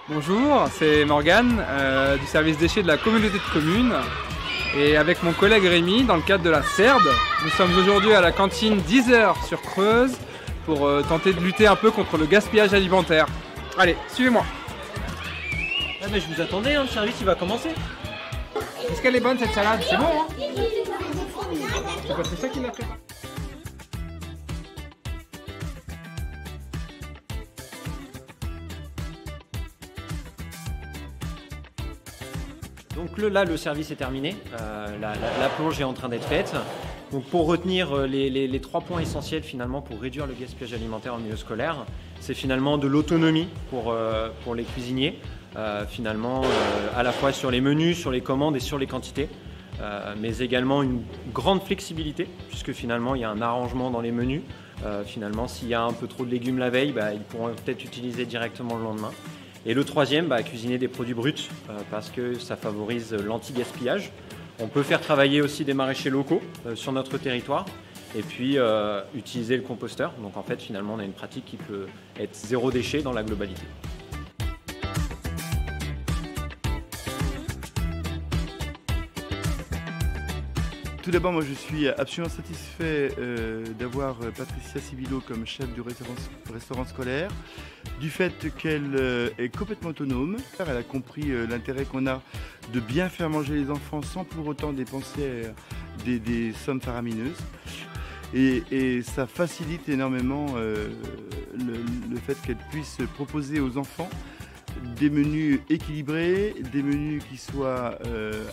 Bonjour, c'est Morgane du service déchets de la communauté de communes. Et avec mon collègue Rémi, dans le cadre de la CERD, nous sommes aujourd'hui à la cantine 10 heures sur Creuse pour tenter de lutter un peu contre le gaspillage alimentaire. Allez, suivez-moi. Ah mais je vous attendais, le service il va commencer. Est-ce qu'elle est bonne cette salade? C'est bon, hein? C'est Patricia qui l'a fait. Donc là, le service est terminé, la plonge est en train d'être faite. Donc pour retenir les 3 points essentiels finalement pour réduire le gaspillage alimentaire en milieu scolaire, c'est finalement de l'autonomie pour les cuisiniers, à la fois sur les menus, sur les commandes et sur les quantités, mais également une grande flexibilité puisque finalement il y a un arrangement dans les menus. S'il y a un peu trop de légumes la veille, ils pourront peut-être utiliser directement le lendemain. Et le troisième, cuisiner des produits bruts parce que ça favorise l'anti-gaspillage. On peut faire travailler aussi des maraîchers locaux sur notre territoire et puis utiliser le composteur. Donc en fait, finalement, on a une pratique qui peut être zéro déchet dans la globalité. Tout d'abord, moi je suis absolument satisfait d'avoir Patricia Sibilo comme chef du restaurant scolaire, du fait qu'elle est complètement autonome. Elle a compris l'intérêt qu'on a de bien faire manger les enfants sans pour autant dépenser des sommes faramineuses. Et ça facilite énormément le fait qu'elle puisse proposer aux enfants des menus équilibrés, des menus qui soient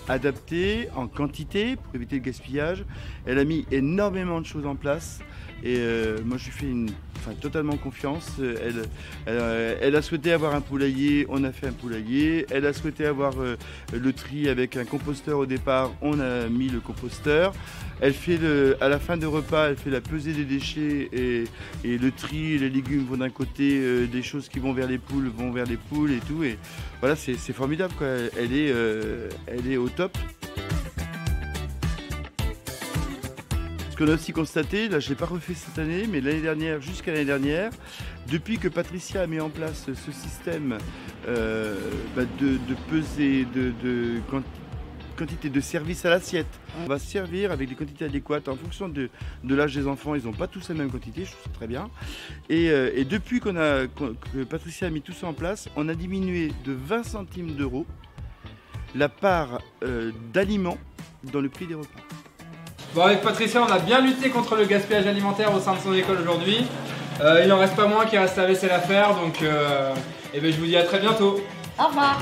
adaptés en quantité pour éviter le gaspillage. Elle a mis énormément de choses en place et moi je lui fais totalement confiance. Elle a souhaité avoir un poulailler, on a fait un poulailler. Elle a souhaité avoir le tri avec un composteur au départ, on a mis le composteur. Elle fait à la fin de repas, elle fait la pesée des déchets et le tri, les légumes vont d'un côté, des choses qui vont vers les poules vont vers les poules et tout. Et voilà, c'est formidable, quoi. Elle est au top. Ce qu'on a aussi constaté, là je ne l'ai pas refait cette année, mais l'année dernière, jusqu'à l'année dernière, depuis que Patricia a mis en place ce système de pesée, de quantité de service à l'assiette. On va servir avec des quantités adéquates en fonction de l'âge des enfants. Ils n'ont pas tous la même quantité, je trouve ça très bien. Et depuis que Patricia a mis tout ça en place, on a diminué de 20 centimes d'euros la part d'aliments dans le prix des repas. Bon, avec Patricia, on a bien lutté contre le gaspillage alimentaire au sein de son école aujourd'hui. Il n'en reste pas moins qu'il reste la vaisselle à faire, donc je vous dis à très bientôt. Au revoir.